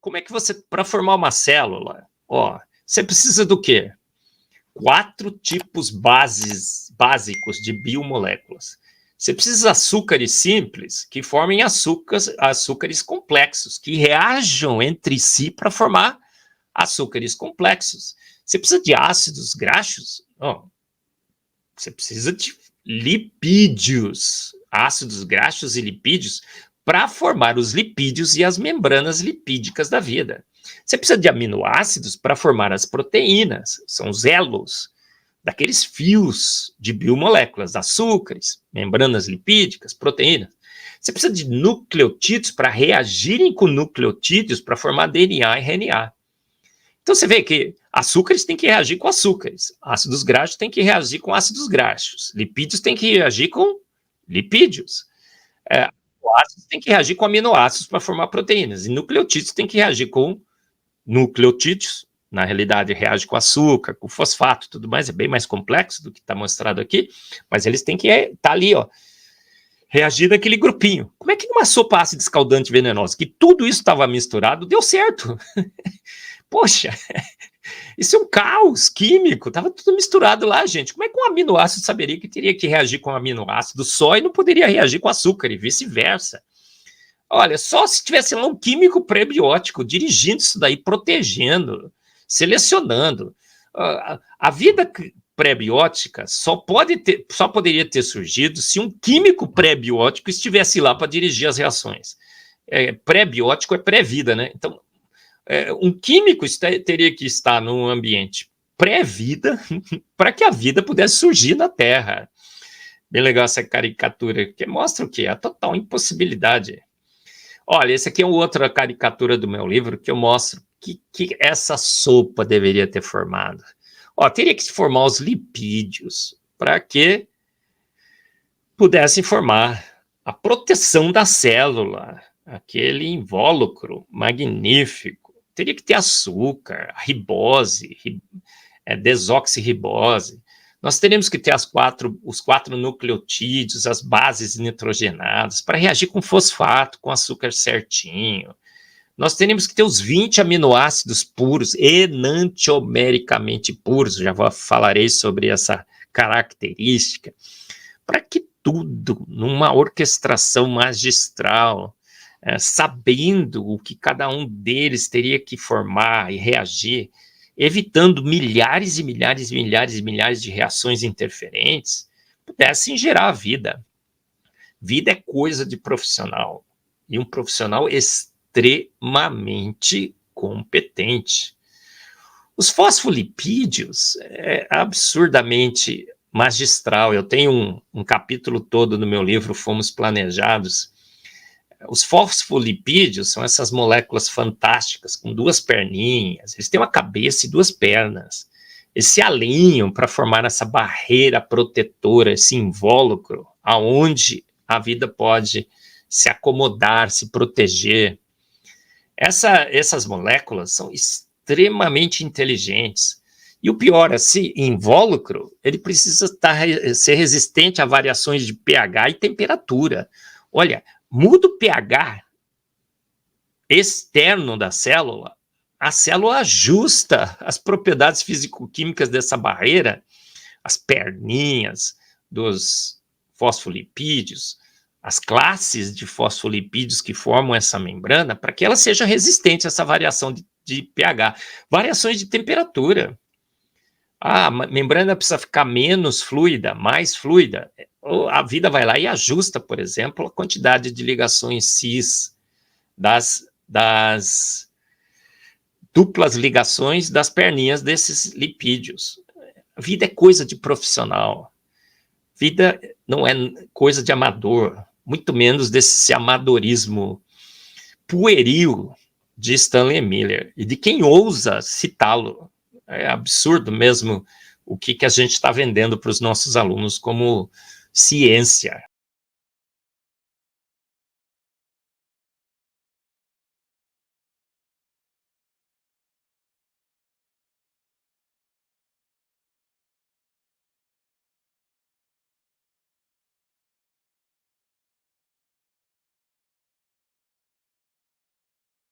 Como é que você, para formar uma célula, você precisa do quê? 4 tipos básicos de biomoléculas. Você precisa de açúcares simples que formem açúcares complexos, que reajam entre si para formar açúcares complexos. Você precisa de ácidos graxos? Você precisa de lipídios, ácidos graxos e lipídios, para formar os lipídios e as membranas lipídicas da vida. Você precisa de aminoácidos para formar as proteínas, são os elos, daqueles fios de biomoléculas, açúcares, membranas lipídicas, proteínas. Você precisa de nucleotídeos para reagirem com nucleotídeos para formar DNA e RNA. Então você vê que açúcares têm que reagir com açúcares, ácidos graxos têm que reagir com ácidos graxos, lipídios têm que reagir com lipídios, aminoácidos têm que reagir com aminoácidos para formar proteínas, e nucleotídeos têm que reagir com nucleotídeos, na realidade reage com açúcar, com fosfato e tudo mais, é bem mais complexo do que está mostrado aqui, mas eles têm que estar ali, reagir naquele grupinho. Como é que numa sopa ácida escaldante venenosa, que tudo isso estava misturado, deu certo? Poxa, isso é um caos químico, estava tudo misturado lá, gente. Como é que um aminoácido saberia que teria que reagir com um aminoácido só e não poderia reagir com açúcar e vice-versa? Olha, só se tivesse lá um químico pré-biótico dirigindo isso daí, protegendo, selecionando. A vida pré-biótica só poderia ter surgido se um químico pré-biótico estivesse lá para dirigir as reações. Pré-biótico é pré-vida, né? Então, um químico teria que estar num ambiente pré-vida para que a vida pudesse surgir na Terra. Bem legal essa caricatura, que mostra o quê? A total impossibilidade. Olha, essa aqui é outra caricatura do meu livro que eu mostro que essa sopa deveria ter formado. Teria que se formar os lipídios para que pudessem formar a proteção da célula, aquele invólucro magnífico. Teria que ter açúcar, ribose, desoxirribose. Nós teríamos que ter os 4 nucleotídeos, as bases nitrogenadas, para reagir com fosfato, com açúcar certinho. Nós teríamos que ter os 20 aminoácidos puros, enantiomericamente puros, já falarei sobre essa característica, para que tudo, numa orquestração magistral, sabendo o que cada um deles teria que formar e reagir, evitando milhares e milhares e milhares e milhares de reações interferentes, pudessem gerar a vida. Vida é coisa de profissional, e um profissional extremamente competente. Os fosfolipídios é absurdamente magistral. Eu tenho um capítulo todo no meu livro Fomos Planejados. Os fosfolipídios são essas moléculas fantásticas, com 2 perninhas, eles têm uma cabeça e 2 pernas. Eles se alinham para formar essa barreira protetora, esse invólucro, aonde a vida pode se acomodar, se proteger. Essas moléculas são extremamente inteligentes. E o pior, esse invólucro, ele precisa ser resistente a variações de pH e temperatura. Olha, muda o pH externo da célula, a célula ajusta as propriedades físico-químicas dessa barreira, as perninhas dos fosfolipídios, as classes de fosfolipídios que formam essa membrana, para que ela seja resistente a essa variação de pH. Variações de temperatura. A membrana precisa ficar menos fluida, mais fluida. A vida vai lá e ajusta, por exemplo, a quantidade de ligações cis das duplas ligações das perninhas desses lipídios. A vida é coisa de profissional. Vida não é coisa de amador, muito menos desse amadorismo pueril de Stanley Miller e de quem ousa citá-lo. É absurdo mesmo o que a gente está vendendo para os nossos alunos como ciência.